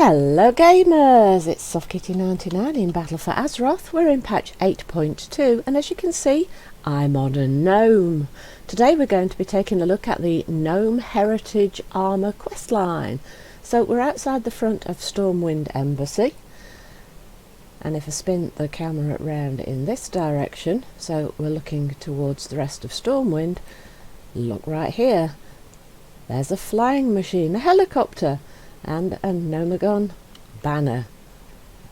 Hello gamers, it's SoftKitty99 in Battle for Azeroth. We're in patch 8.2 and as you can see I'm on a gnome. Today we're going to be taking a look at the Gnome Heritage Armour questline. So we're outside the front of Stormwind Embassy, and if I spin the camera around in this direction, so we're looking towards the rest of Stormwind, look right here. There's a flying machine, a helicopter, and a Gnomegon banner.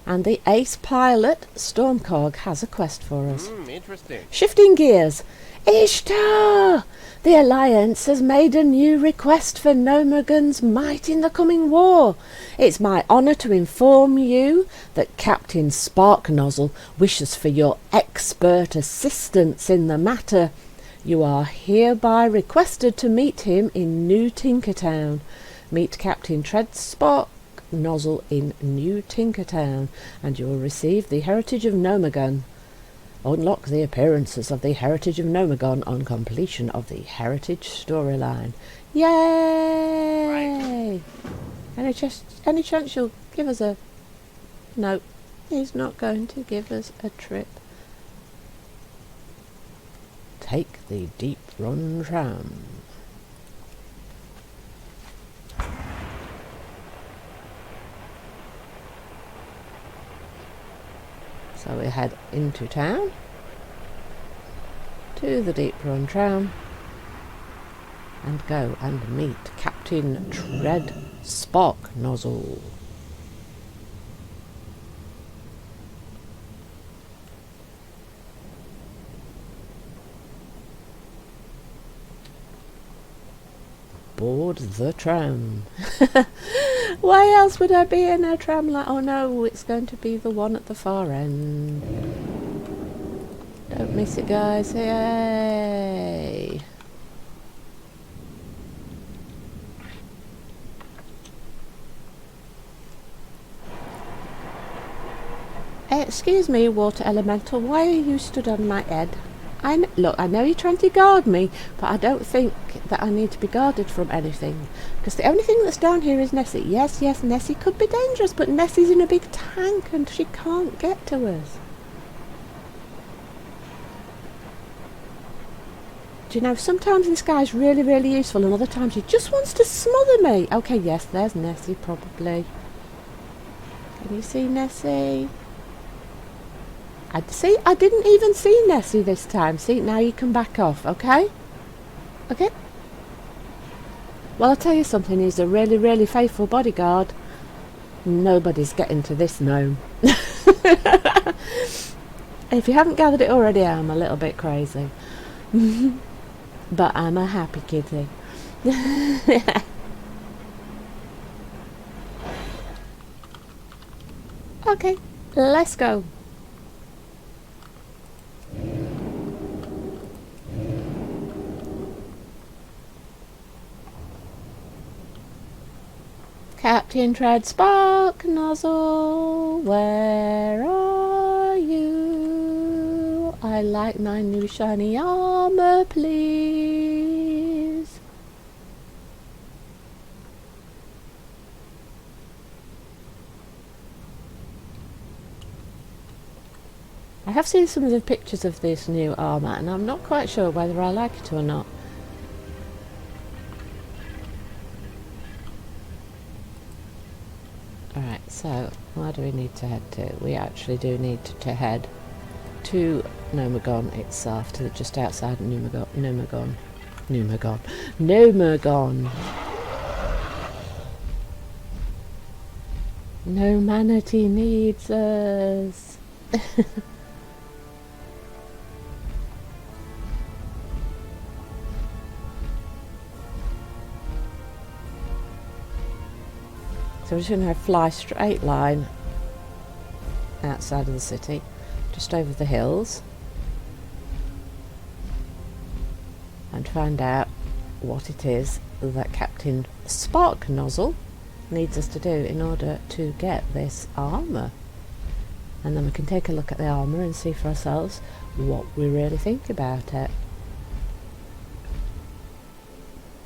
And the ace pilot, Stormcog, has a quest for us. Interesting. Shifting gears. Ishtar! The Alliance has made a new request for Gnomegon's might in the coming war. It's my honour to inform you that Captain Sparknozzle wishes for your expert assistance in the matter. You are hereby requested to meet him in New Tinkertown. Meet Captain Sparknozzle in New Tinkertown, and you will receive the Heritage of Gnomegon. Unlock the appearances of the Heritage of Gnomegon on completion of the Heritage storyline. Yay! Right. Any chance you'll give us a... No, he's not going to give us a trip. Take the Deep Run tram. So we head into town, to the Deep Run tram, and go and meet Captain Sparknozzle. Board the tram. Why else would I be in a tram like... Oh no, it's going to be the one at the far end. Don't miss it, guys. Yay! Excuse me, water elemental, why are you stood on my head? Look, I know you're trying to guard me, but I don't think that I need to be guarded from anything. Because the only thing that's down here is Nessie. Yes, Nessie could be dangerous, but Nessie's in a big tank and she can't get to us. Do you know, sometimes this guy's really, really useful and other times he just wants to smother me. Okay, yes, there's Nessie probably. Can you see Nessie? I didn't even see Nessie this time. See, now you can back off, okay? Okay? Well, I'll tell you something, he's a really, really faithful bodyguard. Nobody's getting to this gnome. If you haven't gathered it already, I'm a little bit crazy. But I'm a happy kitty. Okay, let's go. Captain Sparknozzle, where are you? I like my new shiny armour, please. I have seen some of the pictures of this new armour and I'm not quite sure whether I like it or not. Alright, so where do we need to head to? We actually do need to head to Gnomegon itself, to just outside Gnomegon. Humanity needs us. So we're just going to fly straight line outside of the city, just over the hills, and find out what it is that Captain Sparknozzle needs us to do in order to get this armour. And then we can take a look at the armour and see for ourselves what we really think about it.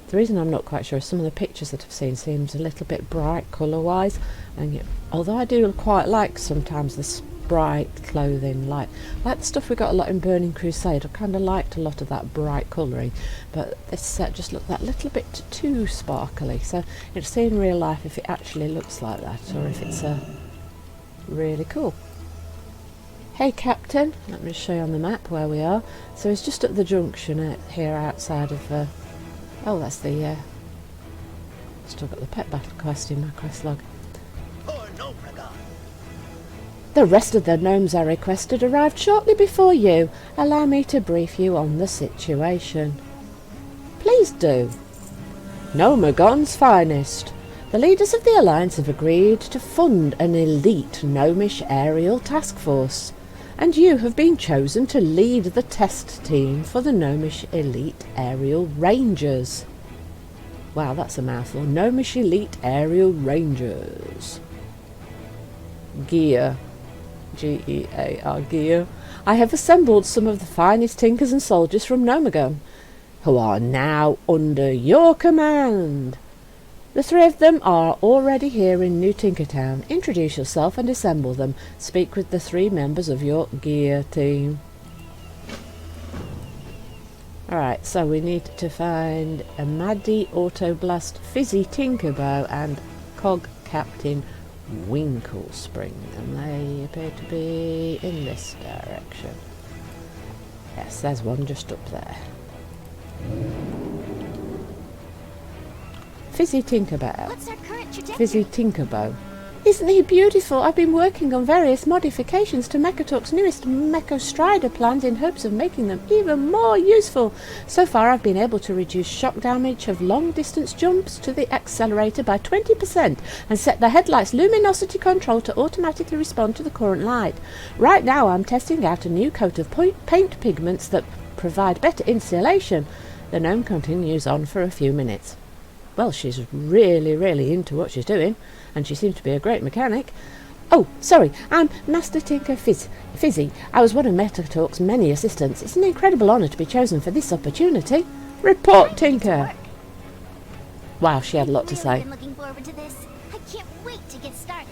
The reason I'm not quite sure is some of the pictures that I've seen seems a little bit bright colour-wise, and although I do quite like sometimes this bright clothing, like the stuff we got a lot in Burning Crusade, I kind of liked a lot of that bright colouring, but this set just looked that little bit too sparkly, so it's see in real life if it actually looks like that, or if it's really cool. Hey Captain, let me show you on the map where we are. So it's just at the junction here outside of oh, that's the still got the pet battle quest in my quest log. The rest of the gnomes I requested arrived shortly before you. Allow me to brief you on the situation. Please do. Gnomegon's finest. The leaders of the Alliance have agreed to fund an elite gnomish aerial task force, and you have been chosen to lead the test team for the Gnomish Elite Aerial Rangers. Wow, that's a mouthful. Gnomish Elite Aerial Rangers. Gear. G-E-A-R, gear. I have assembled some of the finest tinkers and soldiers from Gnomegon, who are now under your command. The three of them are already here in New Tinkertown. Introduce yourself and assemble them. Speak with the three members of your gear team. Alright, so we need to find a Maddie Autoblast, Fizzy Tinkerbow and Cog Captain Winklespring, and they appear to be in this direction. Yes, there's one just up there. Fizzy Tinkerbow. What's our current trajectory? Fizzy Tinkerbow. Isn't he beautiful? I've been working on various modifications to Mechatalk's newest Mechostrider plans in hopes of making them even more useful. So far I've been able to reduce shock damage of long distance jumps to the accelerator by 20% and set the headlight's luminosity control to automatically respond to the current light. Right now I'm testing out a new coat of paint pigments that provide better insulation. The gnome continues on for a few minutes. Well, she's really into what she's doing, and she seems to be a great mechanic. Oh, sorry, I'm Master Tinker Fizzy. I was one of Mechatalk's many assistants. It's an incredible honour to be chosen for this opportunity. Report, Tinker. Wow, she had a lot to say. Been looking forward to this. I can't wait to get started.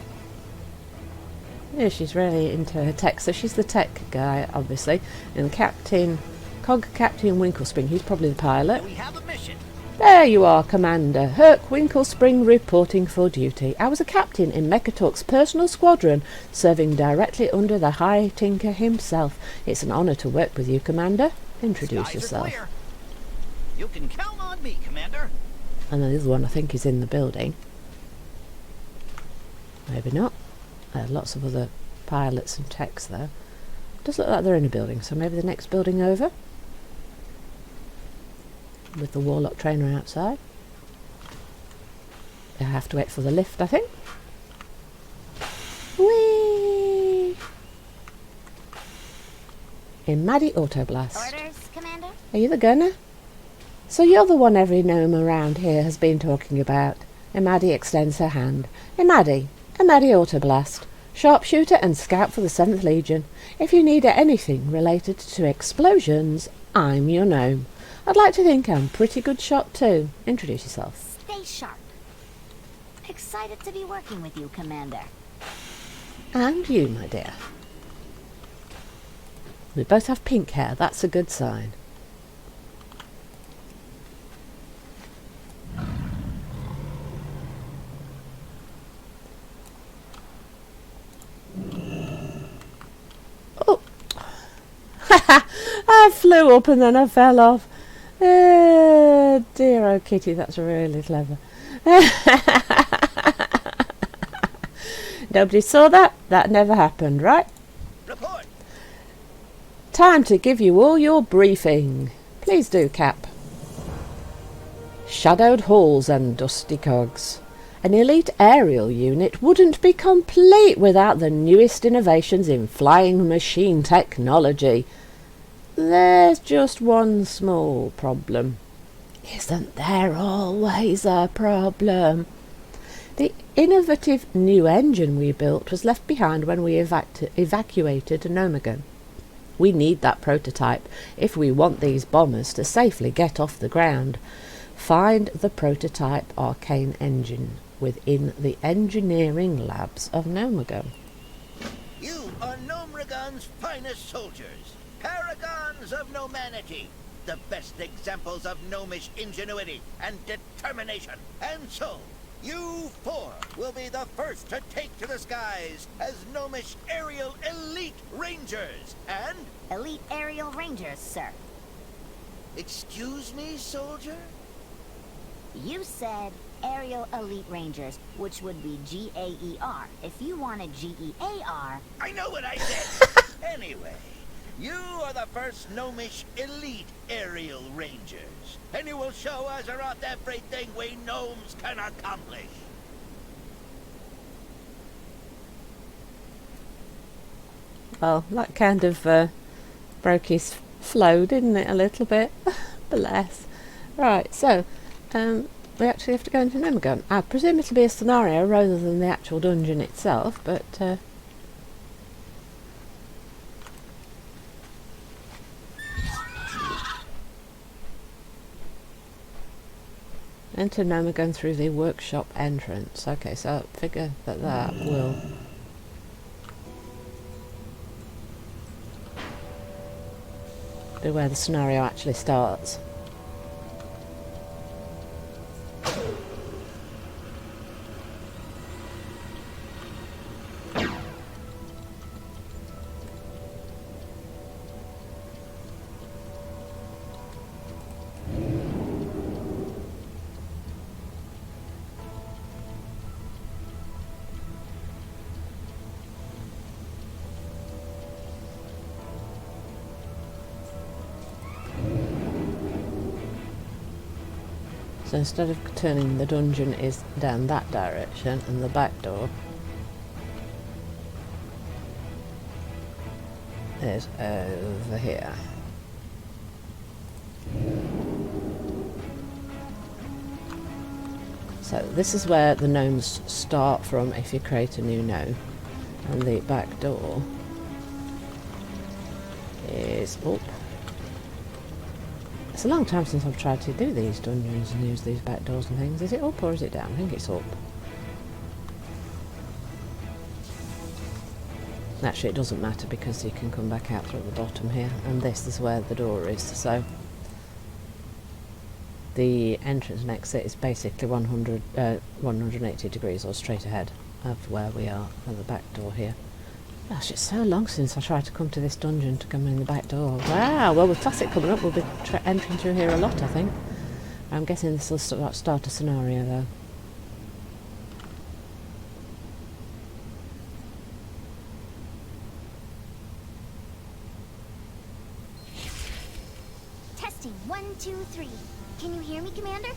Yeah, she's really into her tech, so she's the tech guy, obviously. And Captain Winklespring, he's probably the pilot. We have a mission. There you are, Commander. Herc Winklespring reporting for duty. I was a captain in Mechatalk's personal squadron, serving directly under the High Tinker himself. It's an honour to work with you, Commander. Introduce yourself. You can count on me, Commander. And the other one, I think, is in the building. Maybe not. Lots of other pilots and techs there. Does look like they're in a building, so maybe the next building over. With the Warlock trainer outside. I have to wait for the lift, I think. Whee! In Maddie Autoblast. Orders, Commander? Are you the gunner? So you're the one every gnome around here has been talking about. Maddie extends her hand. Maddie Autoblast. Sharpshooter and scout for the 7th Legion. If you need anything related to explosions, I'm your gnome. I'd like to think I'm a pretty good shot too. Introduce yourself. Stay sharp. Excited to be working with you, Commander. And you, my dear. We both have pink hair. That's a good sign. Oh! I flew up and then I fell off. Dear old kitty, that's really clever. Nobody saw that? That never happened, right? Report. Time to give you all your briefing. Please do, Cap. Shadowed halls and dusty cogs. An elite aerial unit wouldn't be complete without the newest innovations in flying machine technology. There's just one small problem. Isn't there always a problem? The innovative new engine we built was left behind when we evacuated Gnomegon. We need that prototype if we want these bombers to safely get off the ground. Find the prototype arcane engine within the engineering labs of Gnomegon. You are Gnomregon's finest soldiers, paragons of gnomanity, the best examples of gnomish ingenuity and determination. And so, you four will be the first to take to the skies as gnomish aerial elite rangers and... Elite aerial rangers, sir. Excuse me, soldier? You said aerial elite rangers, which would be G-A-E-R. If you wanted G-E-A-R... I know what I said! Anyway, you are the first gnomish elite aerial rangers, and you will show Azeroth everything we gnomes can accomplish. Well, that kind of broke his flow, didn't it, a little bit? Bless. Right, so, we actually have to go into Gnomegon. I presume it'll be a scenario rather than the actual dungeon itself, but... Enter Gnomegon through the workshop entrance. Okay, so I figure that will... be where the scenario actually starts. So instead of turning, the dungeon is down that direction and the back door is over here. So this is where the gnomes start from if you create a new gnome, and the back door is up. It's a long time since I've tried to do these dungeons and use these back doors and things. Is it up or is it down? I think it's up. Actually, it doesn't matter because you can come back out through the bottom here, and this is where the door is. So the entrance and exit is basically 180 degrees or straight ahead of where we are at the back door here. Gosh, it's so long since I tried to come to this dungeon to come in the back door. Wow, well with Classic coming up we'll be entering through here a lot, I think. I'm guessing this will start a scenario though. Testing 1, 2, 3. Can you hear me, Commander?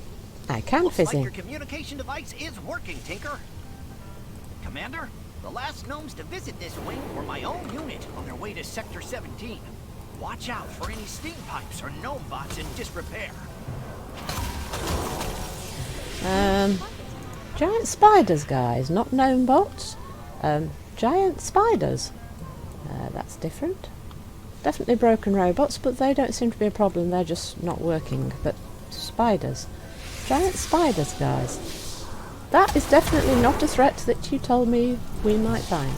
I can, Looks like Fizzing. your communication device is working, Tinker. Commander, the last gnomes to visit this wing were my own unit on their way to Sector 17. Watch out for any steam pipes or gnome bots in disrepair. Giant spiders, guys, not gnome bots. Giant spiders. That's different. Definitely broken robots, but they don't seem to be a problem. They're just not working. But spiders. Giant spiders, guys. That is definitely not a threat that you told me we might find.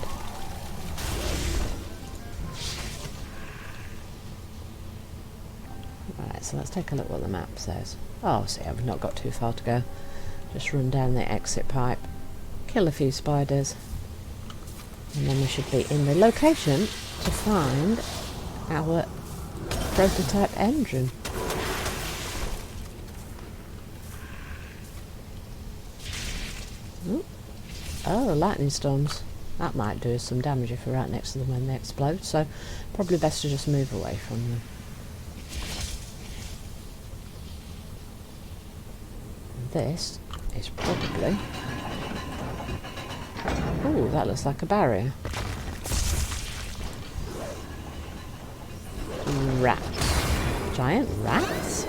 Right, so let's take a look what the map says. Oh, see, I've not got too far to go. Just run down the exit pipe, kill a few spiders, and then we should be in the location to find our prototype engine. Ooh. Oh, lightning storms. That might do us some damage if we're right next to them when they explode, so probably best to just move away from them. And this is probably... Ooh, that looks like a barrier. Rats. Giant rats?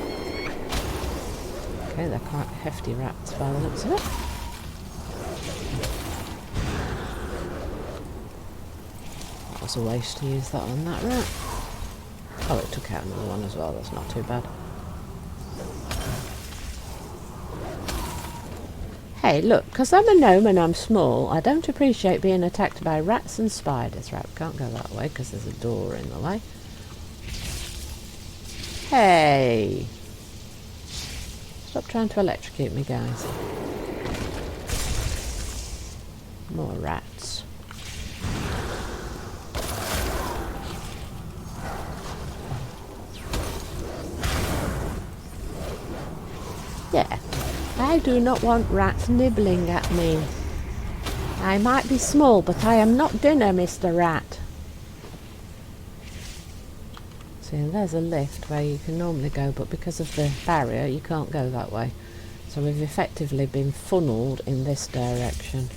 Okay, they're quite hefty rats by the looks of it. That was a waste to use that on that rat. Oh, it took out another one as well, that's not too bad. Hey, look, because I'm a gnome and I'm small, I don't appreciate being attacked by rats and spiders. Right, we can't go that way because there's a door in the way. Hey! Stop trying to electrocute me, guys. More rats. Yeah. I do not want rats nibbling at me. I might be small, but I am not dinner, Mr. Rat. See, there's a lift where you can normally go, but because of the barrier, you can't go that way. So we've effectively been funneled in this direction.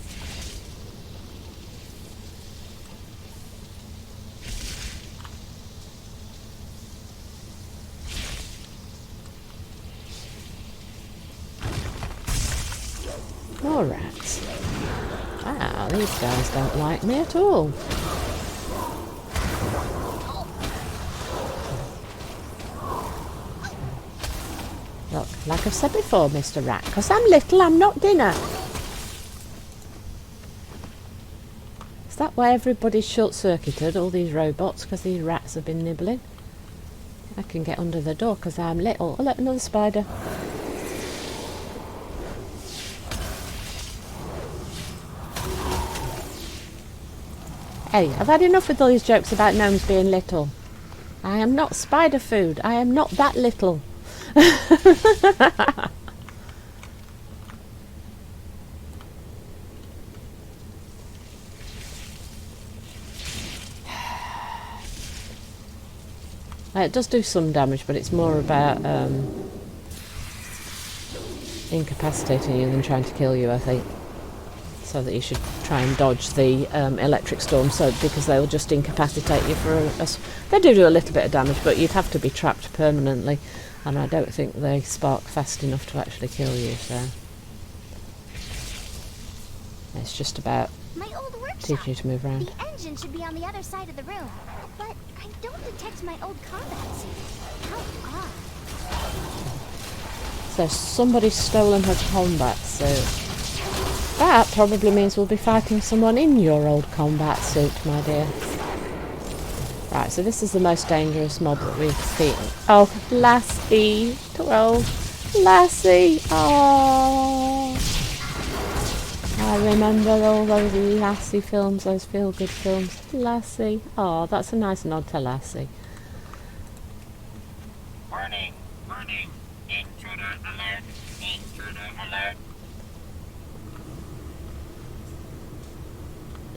More rats. Wow, these guys don't like me at all. Look, like I've said before, Mr. Rat, because I'm little, I'm not dinner. Is that why everybody's short-circuited, all these robots, because these rats have been nibbling? I can get under the door because I'm little. Oh, look, another spider. Hey, I've had enough with all these jokes about gnomes being little. I am not spider food. I am not that little. It does do some damage, but it's more about incapacitating you than trying to kill you, I think. So that you should try and dodge the electric storm, because they'll just incapacitate you for they do a little bit of damage, but you'd have to be trapped permanently, and I don't think they spark fast enough to actually kill you. So it's just about teaching you to move around. The engine should be on the other side of the room, but I don't detect my old combat suit. How odd. So somebody's stolen her combat suit. That probably means we'll be fighting someone in your old combat suit, my dear. Right, so this is the most dangerous mob that we've seen. Oh, Lassie! 12. Lassie! Oh! I remember all those Lassie films, those feel-good films. Lassie. Oh, that's a nice nod to Lassie. Warning! Warning! Intruder alert! Intruder alert!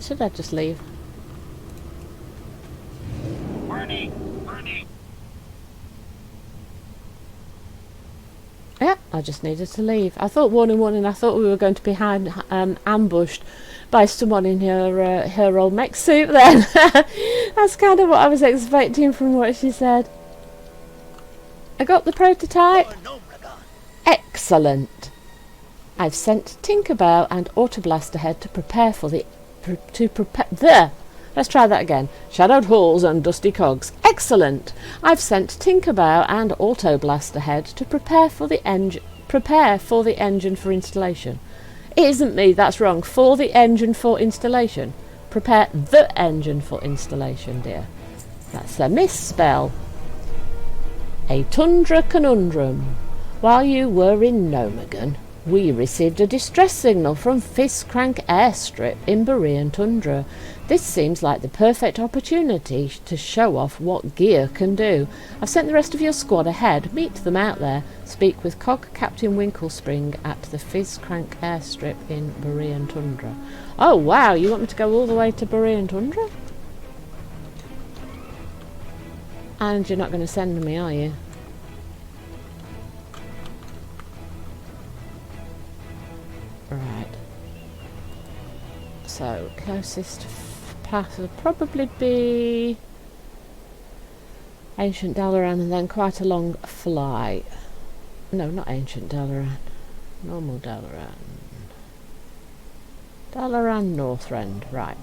Should I just leave? Warning! Warning! Yeah, I just needed to leave. I thought warning, I thought we were going to be ambushed by someone in her old mech suit then. That's kind of what I was expecting from what she said. I got the prototype. Excellent. I've sent Tinkerbell and Autoblast ahead to prepare for the... Let's try that again. Shadowed halls and dusty cogs. Excellent. I've sent Tinkerbell and Autoblast ahead to prepare for the engine for installation. It isn't me, that's wrong. For the engine for installation. Prepare the engine for installation, dear. That's a misspell. A Tundra conundrum. While you were in Gnomegan, we received a distress signal from Fizzcrank Airstrip in Borean Tundra. This seems like the perfect opportunity to show off what gear can do. I've sent the rest of your squad ahead. Meet them out there. Speak with Cog Captain Winklespring at the Fizzcrank Airstrip in Borean Tundra. Oh wow, you want me to go all the way to Borean Tundra? And you're not going to send me, are you? Right. So, closest path would probably be Ancient Dalaran and then quite a long flight. No, not Ancient Dalaran. Normal Dalaran. Dalaran Northrend, right.